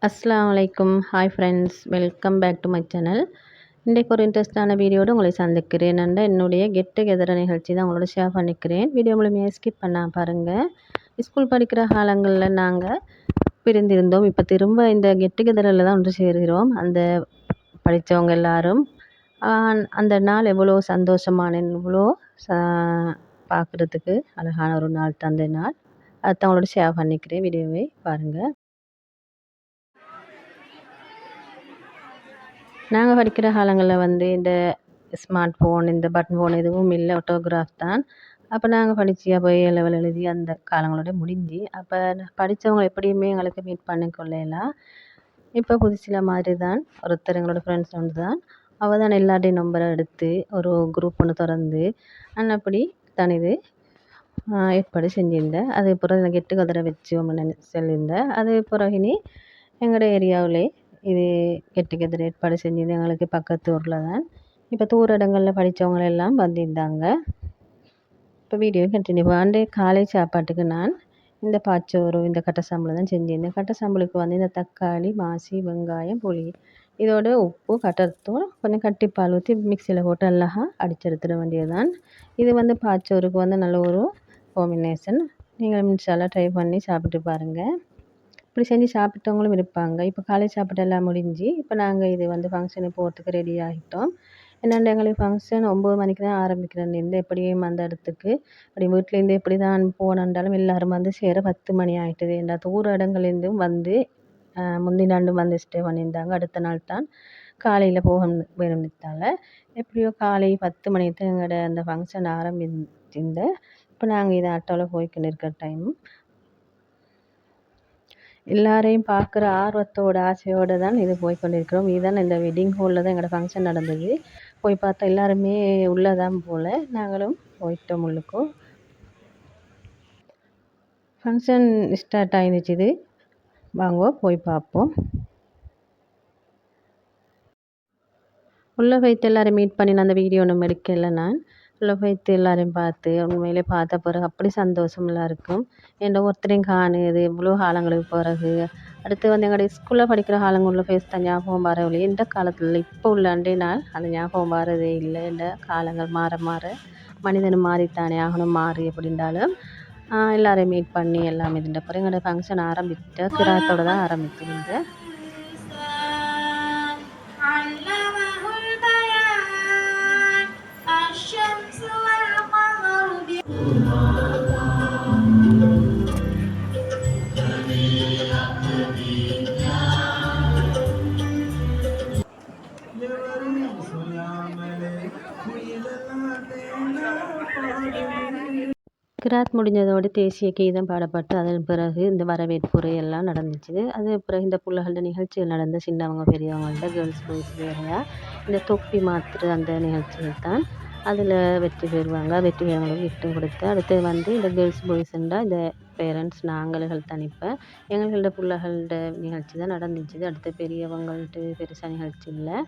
அஸ்ஸலாமு அலைக்கும். Hi friends, welcome back to my channel. இன்றைக்கு ஒரு இன்ட்ரெஸ்டான வீடியோடு உங்களை சந்திக்கிறேன். என்னுடைய கெட் டுகெதர் நிகழ்ச்சி தான் உங்களோட ஷேர் பண்ணிக்கிறேன். வீடியோ முழுமையாக ஸ்கிப் பண்ணாம பாருங்கள். ஸ்கூல் படிக்கிற காலங்களில் நாங்கள் பிரிந்திருந்தோம். இப்போ திரும்ப இந்த கெட் டுகெதரில் தான் ஒன்று சேர்கிறோம். அந்த படித்தவங்க எல்லாரும் அந்த நாள் எவ்வளோ சந்தோஷமான எவ்வளோ பார்க்குறதுக்கு அழகான ஒரு நாள் தந்த நாள். அதுதான் உங்களோட ஷேர் பண்ணிக்கிறேன். வீடியோவை பாருங்கள். நாங்கள் படிக்கிற காலங்களில் இந்த ஸ்மார்ட் ஃபோன், இந்த பட்டன் ஃபோன் எதுவும் இல்லை. ஆட்டோகிராஃப் தான். அப்போ நாங்கள் படித்து போய் லெவல் எழுதி அந்த காலங்களோட முடிஞ்சு. அப்போ படித்தவங்க எப்படியுமே எங்களுக்கு மீட் பண்ண கொள்ளலாம். இப்போ புதுசில் மாதிரி தான் ஒருத்தர் எங்களோட ஃப்ரெண்ட்ஸ் ஒன்று தான். அவள் தான் எல்லாத்தையும் நம்பரை எடுத்து ஒரு குரூப் ஒன்று திறந்து அப்படி தான் இது ஏற்பாடு செஞ்சிருந்தேன். அது பிறகு இந்த கெட் டுகெதரை வச்சு சொல்லியிருந்தேன். அது பிறகு எங்களோட ஏரியாவிலே இது கெட் டுகெதர் ஏற்பாடு செஞ்சது எங்களுக்கு பக்கத்து ஊரில் தான். இப்போ தூர இடங்களில் படித்தவங்க எல்லாம் வந்திருந்தாங்க. இப்போ வீடியோ கண்டினியூ பண்ணி காலை சாப்பாட்டுக்கு நான் இந்த பாச்சோறு, இந்த கட்டை சாம்பல் தான் செஞ்சிருந்தேன். கட்டை சாம்பலுக்கு இந்த தக்காளி, மாசி, வெங்காயம், புளி, இதோட உப்பு, கட்டத்தூள், கொஞ்சம் கட்டிப்பால் ஊற்றி மிக்சியில் போட்டு அழகாக அடிச்செடுத்துட வேண்டியது தான். இது பாச்சோறுக்கு நல்ல ஒரு காம்பினேஷன். நீங்கள் இன்ஷால்லா ட்ரை பண்ணி சாப்பிட்டு பாருங்கள். இப்படி செஞ்சு சாப்பிட்டவங்களும் இருப்பாங்க. இப்போ காலை சாப்பாடு எல்லாம் முடிஞ்சு இப்போ நாங்கள் இது ஃபங்க்ஷனுக்கு போகிறதுக்கு ரெடி ஆகிட்டோம். என்னென்னா எங்களுக்கு ஃபங்க்ஷன் 9 மணிக்கு தான் ஆரம்பிக்கிறேன்னு எப்படியும் அந்த இடத்துக்கு அப்படி வீட்டிலேருந்து எப்படி தான் போனாலும் எல்லோரும் சேர 10 மணி ஆகிட்டுது. எல்லா தூர இடங்கள்லேருந்தும் முந்தினாண்டு ஸ்டே பண்ணியிருந்தாங்க. அடுத்த நாள் தான் காலையில் போக வேணும்னதால் எப்படியோ காலை 10 மணிக்கு தான் எங்களோட அந்த ஃபங்க்ஷன் ஆரம்பிச்சிருந்த. இப்போ நாங்கள் இதை ஆட்டோவில் போய்க்கின்னு இருக்கிற டைம் எல்லாரையும் பார்க்குற ஆர்வத்தோட ஆசையோடு தான் இது போய் கொண்டிருக்கிறோம். இதுதான் இந்த வெட்டிங் ஹாலில் தான் எங்களோட ஃபங்க்ஷன் நடந்தது. போய் பார்த்தா எல்லாருமே உள்ளே தான் போல். நாங்களும் போயிட்டோம் உள்ளுக்கும். ஃபங்க்ஷன் ஸ்டார்ட் ஆகிடுச்சு. இது வாங்க போய் பார்ப்போம். உள்ளே போய்த்து எல்லோரும் மீட் பண்ணி நான் அந்த வீடியோ ஒன்றும் எடுக்கலை. நான் உள்ளே போய்த்து எல்லோரையும் பார்த்து உண்மையிலே பார்த்த பிறகு அப்படி சந்தோஷமெல்லாம் இருக்கும். என்ற ஒருத்தரையும் காணுது இவ்வளோ காலங்களுக்கு பிறகு. அடுத்து எங்களுடைய ஸ்கூலில் படிக்கிற காலங்களில் ஃபேஸ் தான் ஞாபகம் வரவில்லை. இந்த காலத்தில் இப்போ உள்ள அண்டை நாள் அந்த ஞாபகம் வரதே இல்லை. இந்த காலங்கள் மாற மாற மனிதனும் மாறித்தானே ஆகணும். மாறி எப்படின்றாலும் எல்லோரையும் மீட் பண்ணி எல்லாம் இதுன்ற பிறகு எங்களோட ஃபங்க்ஷன் ஆரம்பித்த கிராத்தோடு தான் ஆரம்பிச்சிருந்தேன். கிராத் முடிஞ்சதோடு தேசிய கீதம் பாடப்பட்டு அதன் பிறகு இந்த வரவேற்புரை எல்லாம் நடந்துச்சு. அது பிறகு இந்த பிள்ளைகளோட நிகழ்ச்சிகள் நடந்த சின்னவங்க பெரியவங்கள்ட்ட கேர்ள்ஸ் பாய்ஸ் வேறையா இந்த தொப்பி மாற்று அந்த நிகழ்ச்சிகள் தான். அதில் வெற்றி பெறுவாங்க. வெற்றி பெறவங்களுக்கு கிஃப்ட்டும் கொடுத்து அடுத்து இந்த கேர்ள்ஸ் பாய்ஸுண்டா இந்த பேரண்ட்ஸ் நாங்கள் தனிப்ப எங்களோட பிள்ளைகளோட நிகழ்ச்சி தான் நடந்துச்சு. அடுத்து பெரியவங்கள்ட்ட பெருசாக நிகழ்ச்சி இல்லை.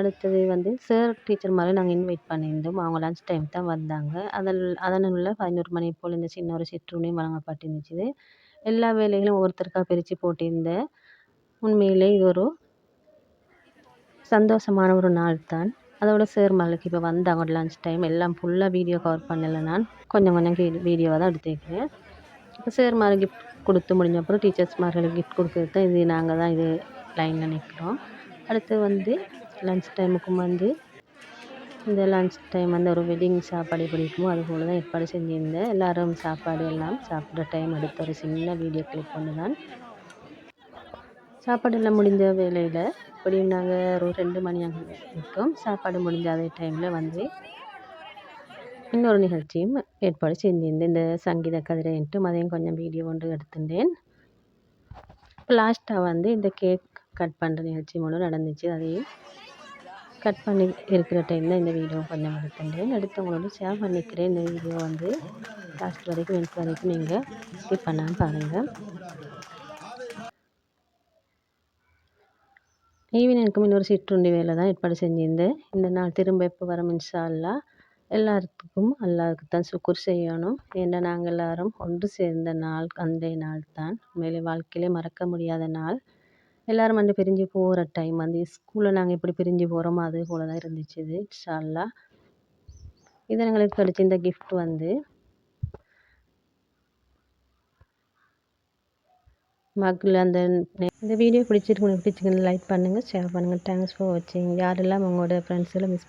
அடுத்தது சார் டீச்சர் மாதிரி நாங்கள் இன்வைட் பண்ணியிருந்தோம். அவங்க லன்ச் டைம் தான் வந்தாங்க. அதனுள்ள 11 மணி போல் இந்த சின்ன ஒரு சிற்றுண்டியும் வழங்கப்பட்டிருந்துச்சு. எல்லா வேலைகளும் ஒவ்வொருத்தருக்காக பிரித்து போட்டிருந்தேன். உண்மையிலே இது ஒரு சந்தோஷமான ஒரு நாள் தான். அதோட சார் மகளுக்கு இப்போ வந்தாங்க லன்ச் டைம். எல்லாம் ஃபுல்லாக வீடியோ கவர் பண்ணலை. நான் கொஞ்சம் வீடியோவாக தான் எடுத்துருக்கிறேன். இப்போ சார் மாதிரி கிஃப்ட் கொடுத்து முடிஞ்ச அப்புறம் டீச்சர்ஸ் மார்களுக்கு கிஃப்ட் கொடுக்குறது தான் இது. நாங்கள் தான் இது லைனில் நிற்கிறோம். அடுத்து லன்ச் டைமுக்கும் இந்த லன்ச் டைம் ஒரு வெட்டிங் சாப்பாடு எப்படி இருக்குமோ அது போல் தான் ஏற்பாடு செஞ்சுருந்தேன். எல்லோரும் சாப்பாடு எல்லாம் சாப்பிட்ற டைம் எடுத்த ஒரு சின்ன வீடியோ கிளிப் ஒன்று தான். சாப்பாடு எல்லாம் முடிஞ்ச வேலையில் எப்படியும் நாங்கள் ஒரு 2 மணி இருக்கும். சாப்பாடு முடிஞ்ச அதே டைமில் இன்னொரு நிகழ்ச்சியும் ஏற்பாடு செஞ்சிருந்தேன். இந்த சங்கீத கதிரைன்ட்டு அதையும் கொஞ்சம் வீடியோ ஒன்று எடுத்திருந்தேன். லாஸ்ட்டாக இந்த கேக் கட் பண்ணுற நிகழ்ச்சி மூலம் நடந்துச்சு. அதையும் கட் பண்ணி இருக்கிற டைமில் இந்த வீடியோ கொஞ்சம் எடுத்துட்டேன். அடுத்தவங்களோட ஷேர் பண்ணிக்கிறேன். இந்த வீடியோ லாஸ்ட் வரைக்கும் எனக்கு வரைக்கும் நீங்கள் ஸ்கிப் பண்ணாமல் பாருங்கள். ஈவினிங்க்கும் இன்னொரு சிற்றுண்டி வேலை தான் ஏற்பாடு செஞ்சிருந்தேன். இந்த நாள் திரும்ப எப்போ வரோம் இன்ஷா அல்லாஹ். எல்லாத்துக்கும் அல்லாஹ்வுக்கு தான் சுக்குர் செய்யணும். ஏன்னா நாங்கள் எல்லோரும் ஒன்று சேர்ந்த நாள் அந்த நாள் தான். உண்மையிலே வாழ்க்கையிலே மறக்க முடியாத நாள். எல்லாரும் வந்து பிரிஞ்சு போகிற டைம் வந்து ஸ்கூலில் நாங்கள் எப்படி பிரிஞ்சு போகிறோமோ அதே போல் தான் இருந்துச்சு இது இன்ஷா அல்லாஹ். இது எங்களுக்கு கிடைச்ச இந்த gift வந்து மகில் அந்த இந்த வீடியோ பிடிச்சிருக்கு லைக் பண்ணுங்கள், ஷேர் பண்ணுங்கள். தேங்க்ஸ் ஃபார் வாட்சிங். யாரெல்லாம் உங்களோட ஃப்ரெண்ட்ஸ் எல்லாம் மிஸ்